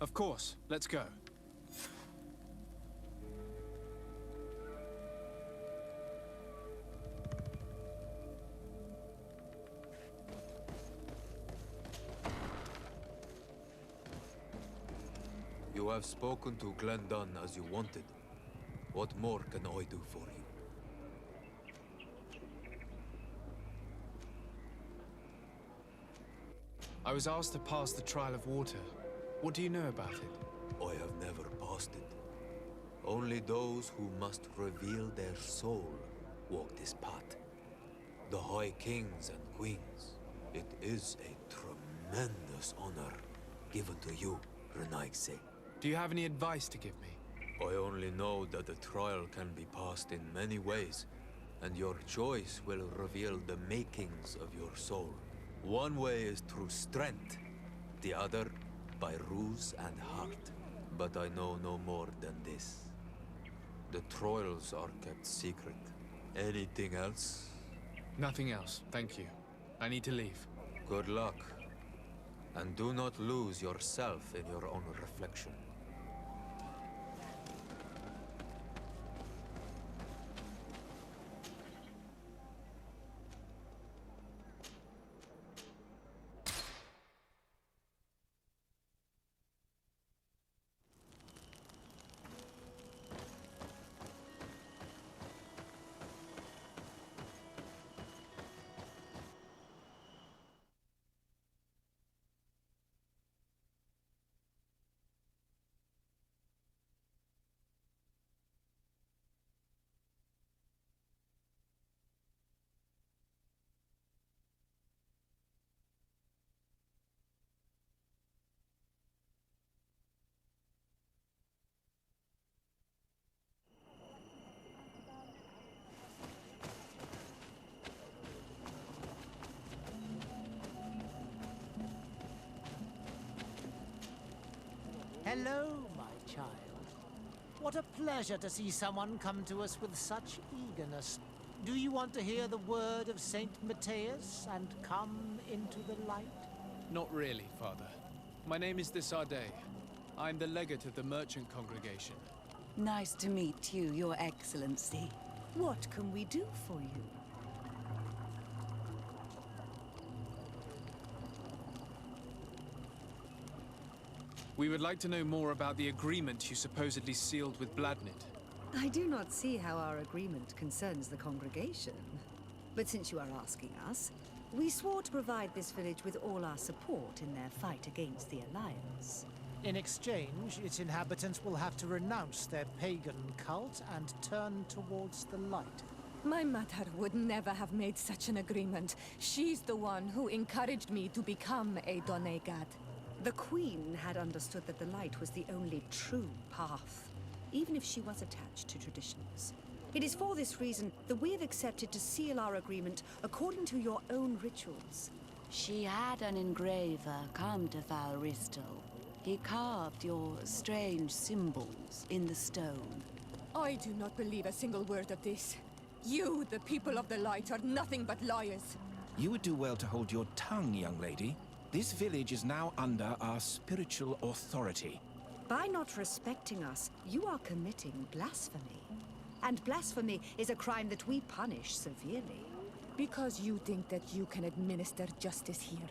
Of course. Let's go. You have spoken to Glendon as you wanted. What more can I do for you? I was asked to pass the trial of water. What do you know about it? I have never passed it. Only those who must reveal their soul walk this path. The High Kings and Queens. It is a tremendous honor given to you, Renaigse. Do you have any advice to give me? I only know that the trial can be passed in many ways, and your choice will reveal the makings of your soul. One way is through strength, the other by ruse and heart. But I know no more than this. The trials are kept secret. Anything else? Nothing else, thank you. I need to leave. Good luck. And do not lose yourself in your own reflection. Hello, my child. What a pleasure to see someone come to us with such eagerness. Do you want to hear the word of Saint Matthias and come into the light? Not really, Father. My name is Desardet. I'm the legate of the merchant congregation. Nice to meet you, Your Excellency. What can we do for you? We would like to know more about the agreement you supposedly sealed with Bladnid. I do not see how our agreement concerns the congregation. But since you are asking us, we swore to provide this village with all our support in their fight against the Alliance. In exchange, its inhabitants will have to renounce their pagan cult and turn towards the light. My mother would never have made such an agreement. She's the one who encouraged me to become a Donegad. The Queen had understood that the light was the only true path, even if she was attached to traditions. It is for this reason that we have accepted to seal our agreement according to your own rituals. She had an engraver come to Val Ristel. He carved your strange symbols in the stone. I do not believe a single word of this. You, the people of the light, are nothing but liars. You would do well to hold your tongue, young lady. This village is now under our spiritual authority. By not respecting us, you are committing blasphemy. And blasphemy is a crime that we punish severely. Because you think that you can administer justice here.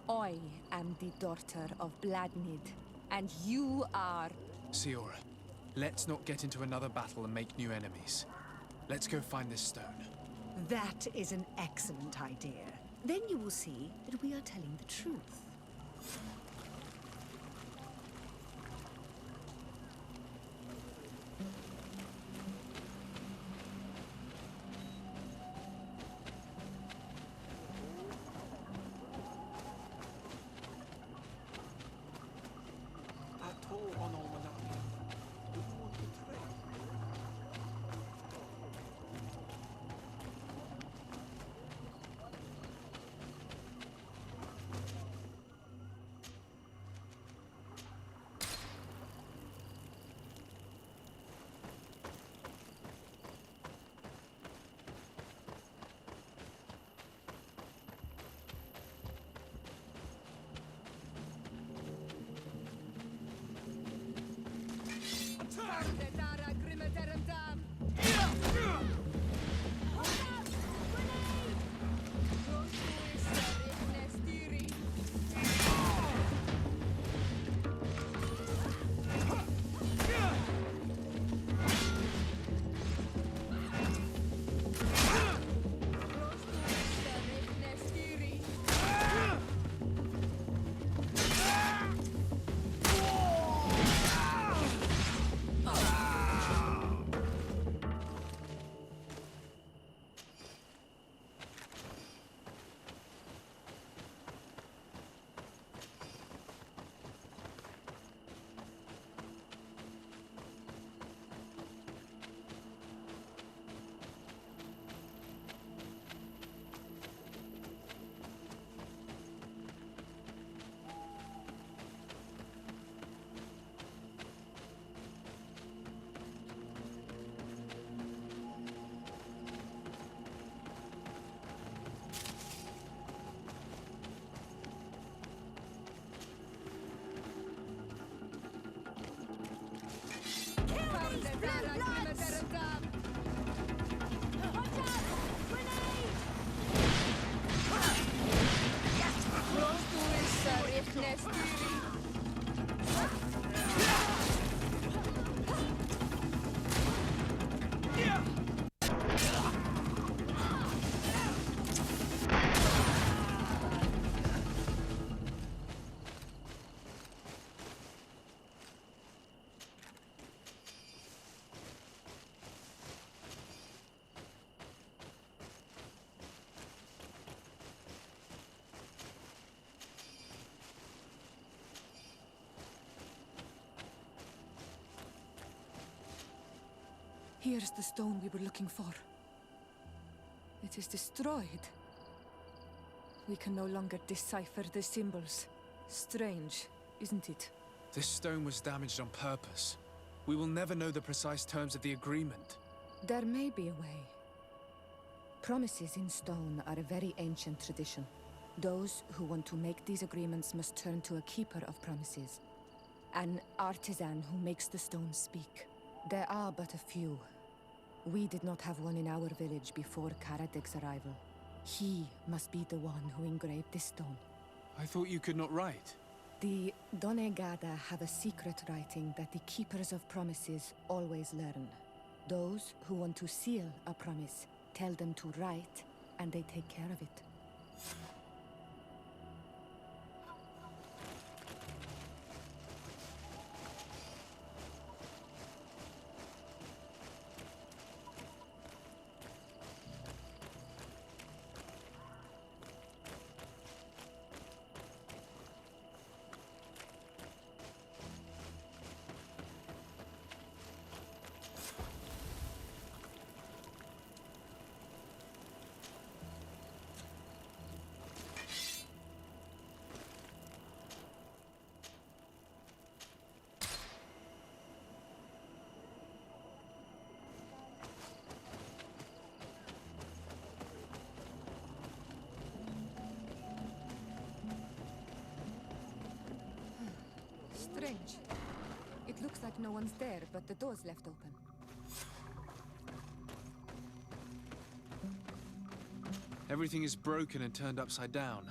I am the daughter of Bladnid, and you are... Siora, let's not get into another battle and make new enemies. Let's go find this stone. That is an excellent idea. Then you will see that we are telling the truth. Here's the stone we were looking for. It is destroyed. We can no longer decipher the symbols. Strange, isn't it? This stone was damaged on purpose. We will never know the precise terms of the agreement. There may be a way. Promises in stone are a very ancient tradition. Those who want to make these agreements must turn to a keeper of promises. An artisan who makes the stones speak. There are but a few. We did not have one in our village before Karadek's arrival. He must be the one who engraved this stone. I thought you could not write. The Donegada have a secret writing that the keepers of promises always learn. Those who want to seal a promise tell them to write, and they take care of it. Strange. It looks like no one's there, but the door's left open. Everything is broken and turned upside down.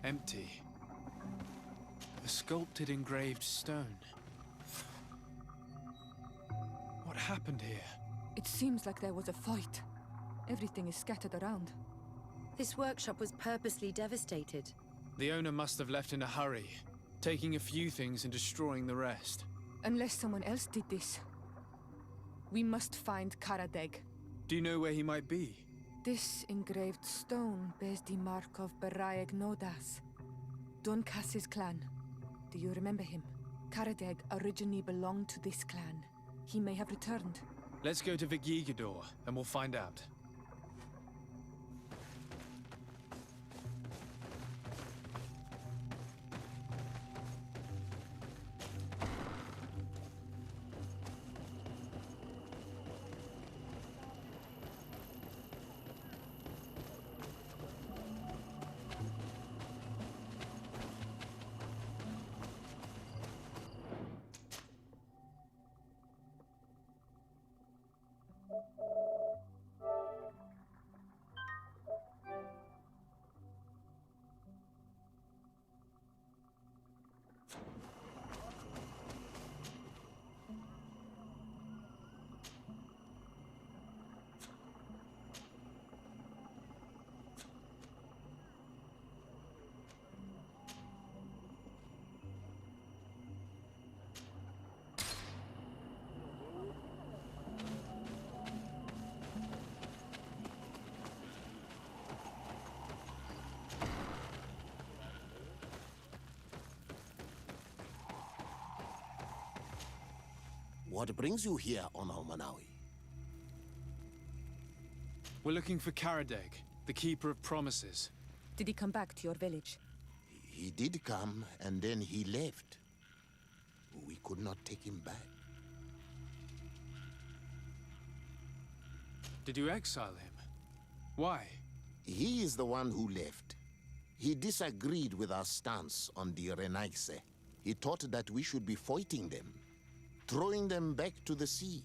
Empty. A sculpted engraved stone. What happened here? It seems like there was a fight. Everything is scattered around. This workshop was purposely devastated. The owner must have left in a hurry, taking a few things and destroying the rest. Unless someone else did this. We must find Karadeg. Do you know where he might be? This engraved stone bears the mark of Baraeg Nodas, Doncass's clan. Do you remember him? Karadeg originally belonged to this clan. He may have returned. Let's go to Vigigador, and we'll find out. What brings you here on Almanawi? We're looking for Karadeg, the Keeper of Promises. Did he come back to your village? He did come, and then he left. We could not take him back. Did you exile him? Why? He is the one who left. He disagreed with our stance on the Renaise. He thought that we should be fighting them, throwing them back to the sea.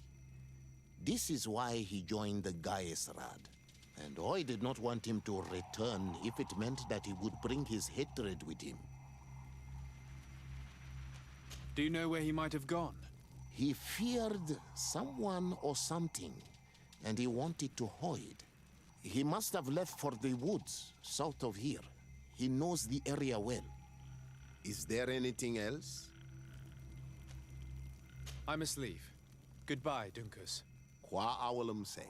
This is why he joined the Gaesrad. And I did not want him to return if it meant that he would bring his hatred with him. Do you know where he might have gone? He feared someone or something, and he wanted to hide. He must have left for the woods, south of here. He knows the area well. Is there anything else? I must leave. Goodbye, Dunkus. Qua awalum seg.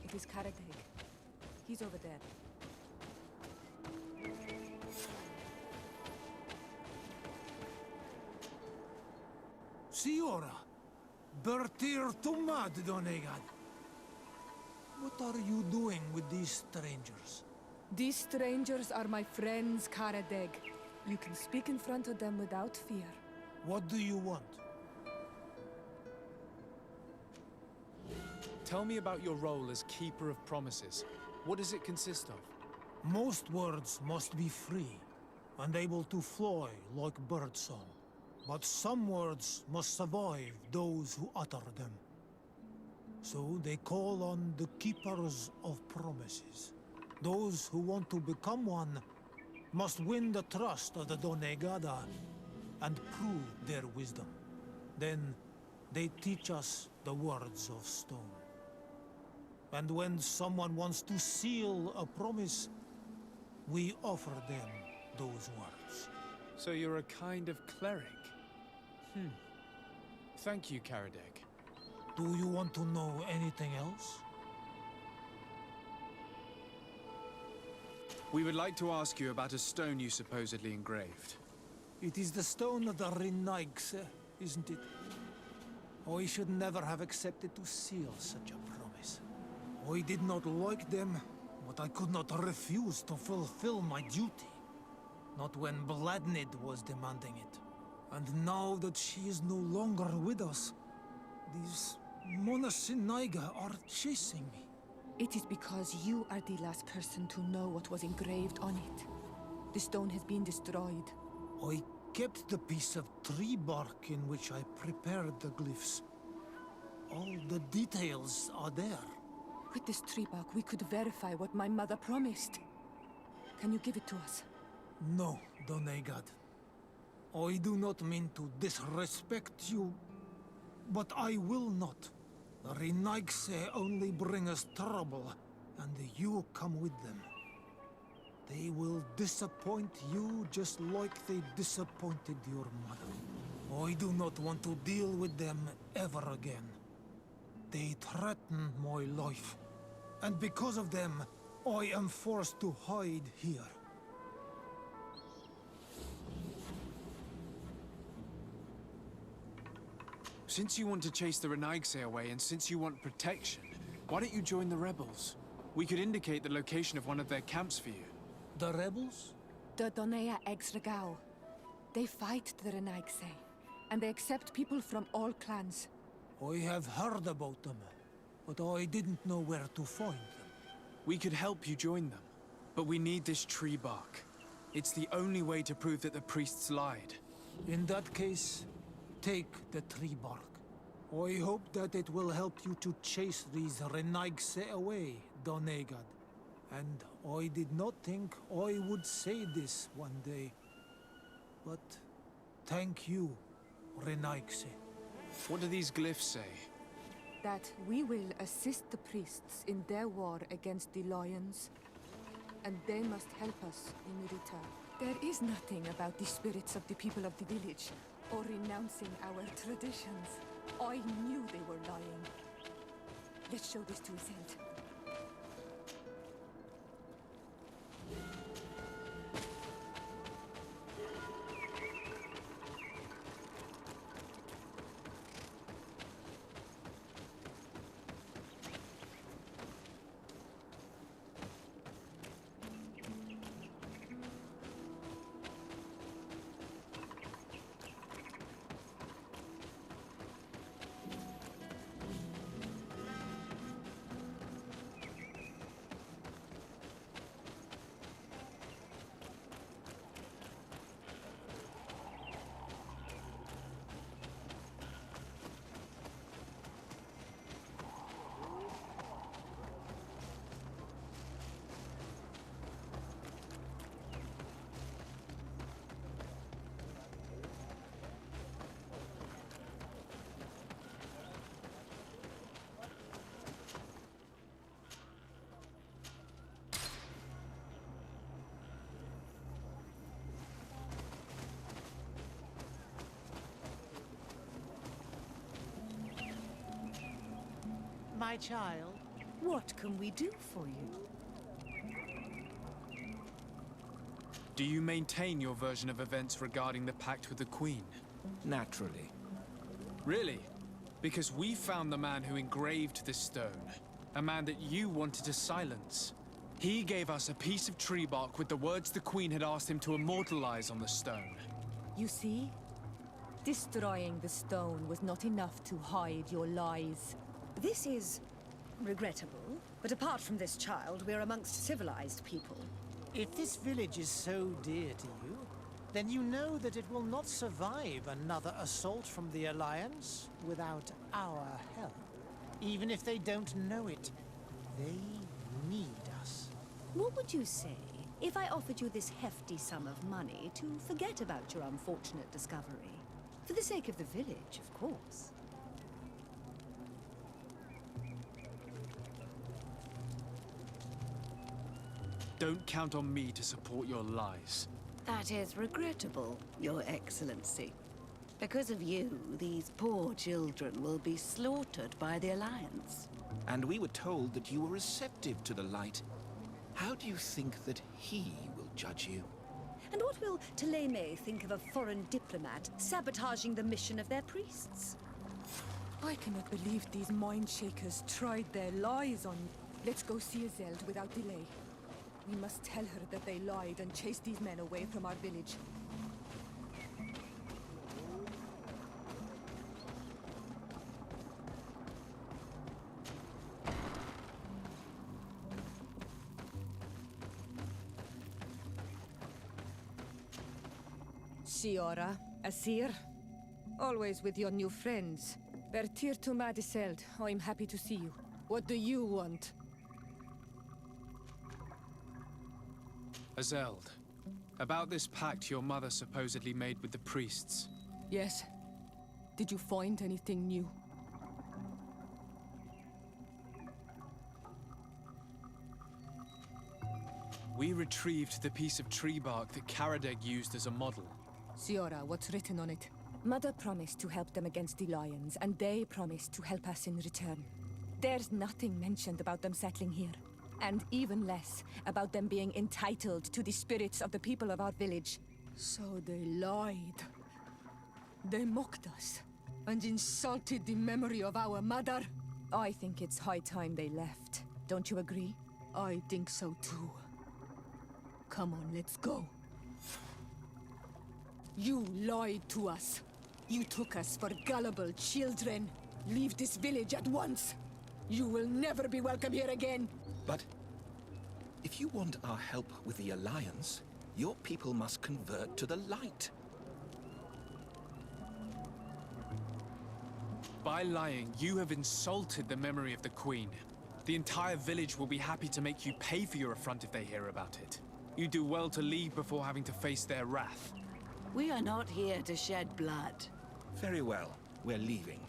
It is Karadeg. He's over there. Siora, Bertir Tumad Donegad. What are you doing with these strangers? These strangers are my friends, Karadeg. You can speak in front of them without fear. What do you want? Tell me about your role as Keeper of Promises. What does it consist of? Most words must be free and able to fly like birdsong. But some words must survive those who utter them. So they call on the Keepers of Promises. Those who want to become one must win the trust of the Donegada and prove their wisdom. Then they teach us the words of stone. And when someone wants to seal a promise, we offer them those words. So you're a kind of cleric? Thank you, Karadeg. Do you want to know anything else? We would like to ask you about a stone you supposedly engraved. It is the stone of the Renaigse, isn't it? I should never have accepted to seal such a promise. I did not like them, but I could not refuse to fulfill my duty. Not when Bladnid was demanding it. And now that she is no longer with us, these Monasinaiga are chasing me. It is because you are the last person to know what was engraved on it. The stone has been destroyed. I kept the piece of tree bark in which I prepared the glyphs. All the details are there. With this tree bark, we could verify what my mother promised. Can you give it to us? No, Donegad. I do not mean to disrespect you, but I will not. The Renaigse only bring us trouble, and you come with them. They will disappoint you just like they disappointed your mother. I do not want to deal with them ever again. They threaten my life, and because of them, I am forced to hide here. Since you want to chase the Renaigse away, and since you want protection, why don't you join the rebels? We could indicate the location of one of their camps for you. The rebels? The Donea Exregao. They fight the Renaigse, and they accept people from all clans. I have heard about them, but I didn't know where to find them. We could help you join them, but we need this tree bark. It's the only way to prove that the priests lied. In that case, take the tree bark. I hope that it will help you to chase these Renaigse away, Donegad. And I did not think I would say this one day. But thank you, Renaigse. What do these glyphs say? That we will assist the priests in their war against the Lions, and they must help us in return. There is nothing about the spirits of the people of the village, or renouncing our traditions. I knew they were lying. Let's show this to Ascent. My child, What can we do for you? Do you maintain your version of events regarding the pact with the Queen? Naturally. Really? Because we found the man who engraved this stone. A man that you wanted to silence. He gave us a piece of tree bark with the words the Queen had asked him to immortalize on the stone. You see? Destroying the stone was not enough to hide your lies. This is regrettable, but apart from this child, we're amongst civilized people. If this village is so dear to you, then you know that it will not survive another assault from the Alliance without our help. Even if they don't know it, they need us. What would you say if I offered you this hefty sum of money to forget about your unfortunate discovery? For the sake of the village, of course. Don't count on me to support your lies. That is regrettable, Your Excellency. Because of you, these poor children will be slaughtered by the Alliance. And we were told that you were receptive to the light. How do you think that he will judge you? And what will Teleme think of a foreign diplomat sabotaging the mission of their priests? I cannot believe these mind-shakers tried their lies on me. Let's go see Azeld without delay. We must tell her that they lied and chased these men away from our village. Shiora, Asir, always with your new friends. Bertir to Madiseld, I'm happy to see you. What do you want? Azeld, about this pact your mother supposedly made with the priests. Yes. Did you find anything new? We retrieved the piece of tree bark that Karadeg used as a model. Shiora, what's written on it? Mother promised to help them against the lions, and they promised to help us in return. There's nothing mentioned about them settling here. And even less about them being entitled to the spirits of the people of our village. So they lied. They mocked us and insulted the memory of our mother. I think it's high time they left. Don't you agree? I think so too. Come on, let's go. You lied to us. You took us for gullible children. Leave this village at once. You will never be welcome here again. But if you want our help with the Alliance, your people must convert to the light. By lying, you have insulted the memory of the Queen. The entire village will be happy to make you pay for your affront if they hear about it. You do well to leave before having to face their wrath. We are not here to shed blood. Very well, we're leaving.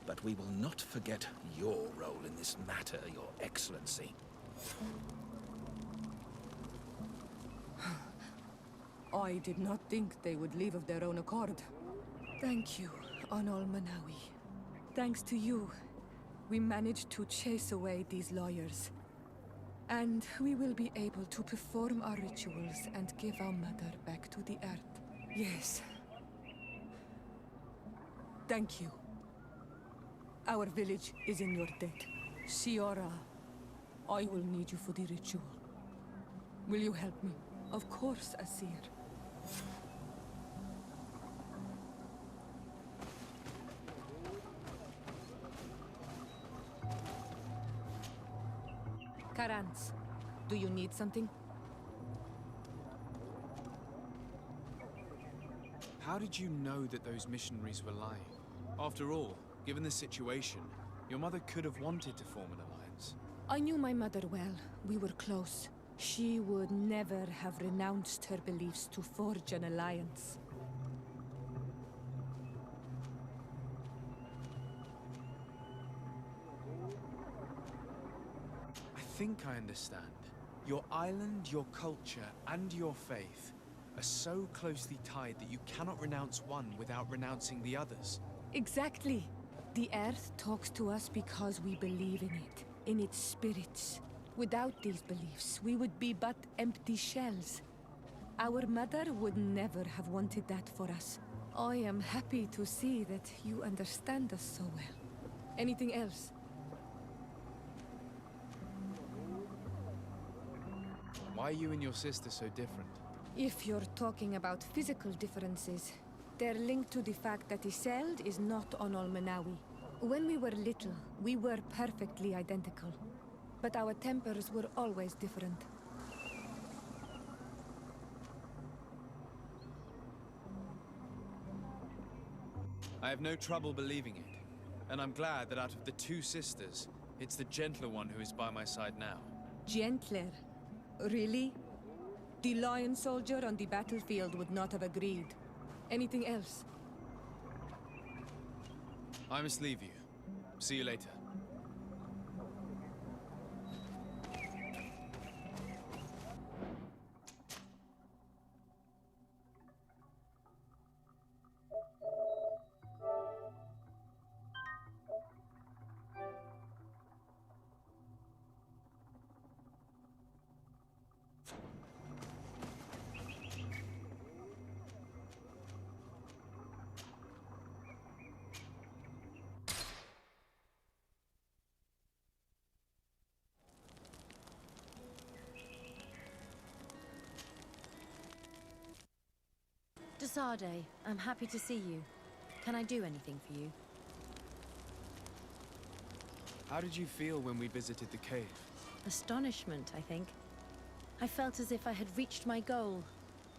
But we will not forget your role in this matter, Your Excellency. I did not think they would leave of their own accord. Thank you, Anol Manawi. Thanks to you, we managed to chase away these lawyers. And we will be able to perform our rituals and give our mother back to the earth. Yes. Thank you. Our village is in your debt. Shiora, I will need you for the ritual. Will you help me? Of course, Asir. Karans, do you need something? How did you know that those missionaries were lying? After all, given the situation, your mother could have wanted to form an alliance. I knew my mother well. We were close. She would never have renounced her beliefs to forge an alliance. I think I understand. Your island, your culture, and your faith are so closely tied that you cannot renounce one without renouncing the others. Exactly. The Earth talks to us because we believe in it. in its spirits. Without these beliefs, we would be but empty shells. Our mother would never have wanted that for us. I am happy to see that you understand us so well. Anything else? Why are you and your sister so different? If you're talking about physical differences, they're linked to the fact that Iseult is not on Olmenawi. When we were little, we were perfectly identical. But our tempers were always different. I have no trouble believing it. And I'm glad that out of the two sisters, it's the gentler one who is by my side now. Gentler? Really? The lion soldier on the battlefield would not have agreed. Anything else? I must leave you. See you later. Desade, I'm happy to see you. Can I do anything for you? How did you feel when we visited the cave? Astonishment, I think. I felt as if I had reached my goal,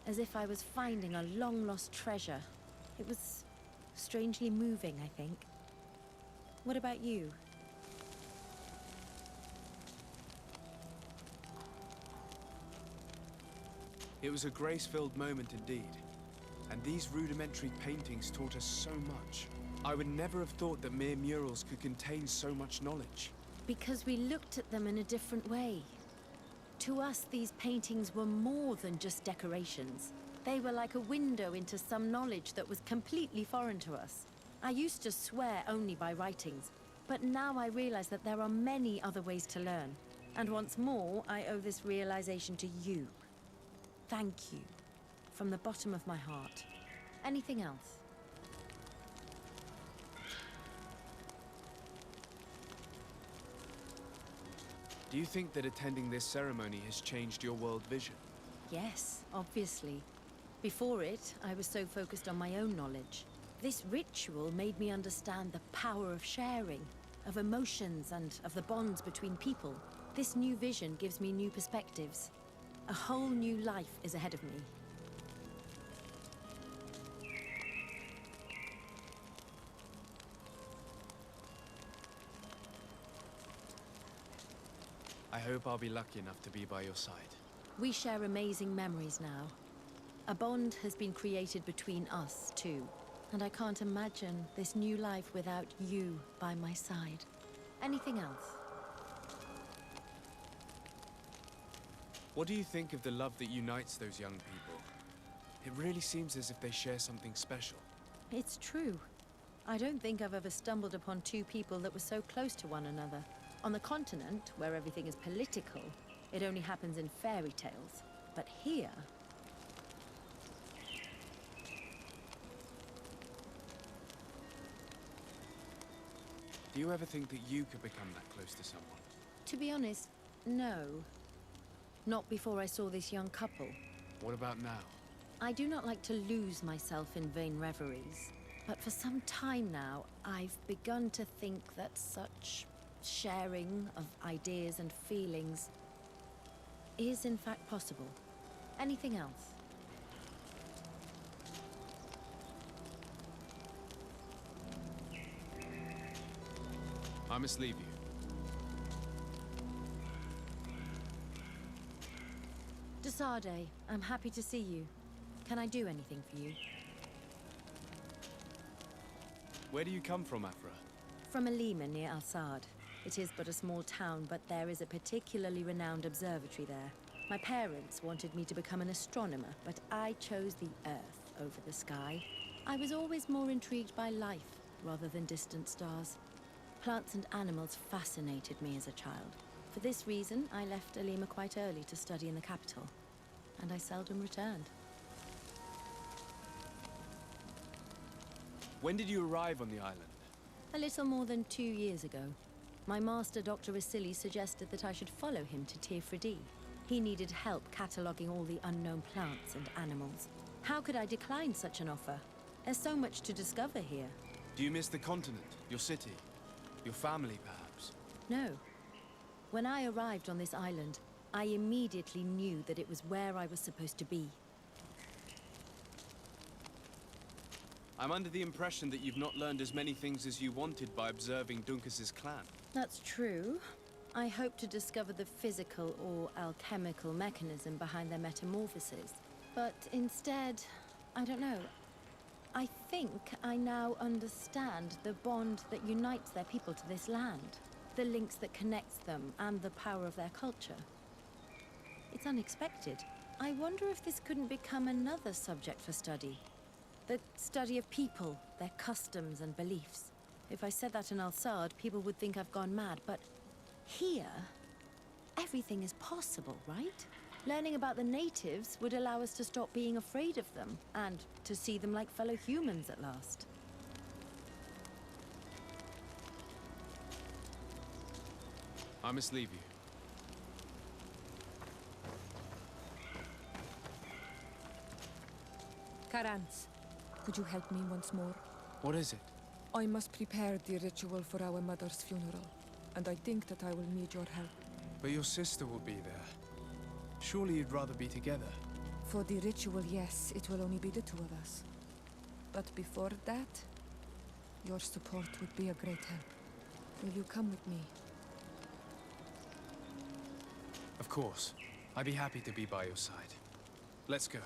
as if I was finding a long-lost treasure. It was strangely moving, I think. What about you? It was a grace-filled moment indeed. And these rudimentary paintings taught us so much. I would never have thought that mere murals could contain so much knowledge. Because we looked at them in a different way. To us, these paintings were more than just decorations. They were like a window into some knowledge that was completely foreign to us. I used to swear only by writings, but now I realize that there are many other ways to learn. And once more, I owe this realization to you. Thank you. From the bottom of my heart. Anything else? Do you think that attending this ceremony has changed your world vision? Yes, obviously. Before it, I was so focused on my own knowledge. This ritual made me understand the power of sharing, of emotions, and of the bonds between people. This new vision gives me new perspectives. A whole new life is ahead of me. I hope I'll be lucky enough to be by your side. We share amazing memories now. A bond has been created between us, too. And I can't imagine this new life without you by my side. Anything else? What do you think of the love that unites those young people? It really seems as if they share something special. It's true. I don't think I've ever stumbled upon two people that were so close to one another. On the continent, where everything is political, it only happens in fairy tales. But here... Do you ever think that you could become that close to someone? To be honest, no. Not before I saw this young couple. What about now? I do not like to lose myself in vain reveries. But for some time now, I've begun to think that such sharing of ideas and feelings is in fact possible. Anything else? I must leave you. Desade, I'm happy to see you. Can I do anything for you? Where do you come from, Afra? From Alima near Al-Sad. It is but a small town, but there is a particularly renowned observatory there. My parents wanted me to become an astronomer, but I chose the Earth over the sky. I was always more intrigued by life, rather than distant stars. Plants and animals fascinated me as a child. For this reason, I left Alima quite early to study in the capital, and I seldom returned. When did you arrive on the island? A little more than 2 years ago. My master, Dr. Vasili, suggested that I should follow him to Tirfredi. He needed help cataloguing all the unknown plants and animals. How could I decline such an offer? There's so much to discover here. Do you miss the continent, your city, your family, perhaps? No. When I arrived on this island, I immediately knew that it was where I was supposed to be. I'm under the impression that you've not learned as many things as you wanted by observing Dunkus's clan. That's true. I hope to discover the physical or alchemical mechanism behind their metamorphosis. But instead, I don't know. I think I now understand the bond that unites their people to this land. The links that connects them and the power of their culture. It's unexpected. I wonder if this couldn't become another subject for study. The study of people, their customs and beliefs. If I said that in Al-Sad, people would think I've gone mad, but here, everything is possible, right? Learning about the natives would allow us to stop being afraid of them, and to see them like fellow humans at last. I must leave you. Karans, could you help me once more? What is it? I must prepare the ritual for our mother's funeral, and I think that I will need your help. But your sister will be there. Surely you'd rather be together. For the ritual, yes, it will only be the two of us. But before that, your support would be a great help. Will you come with me? Of course. I'd be happy to be by your side. Let's go.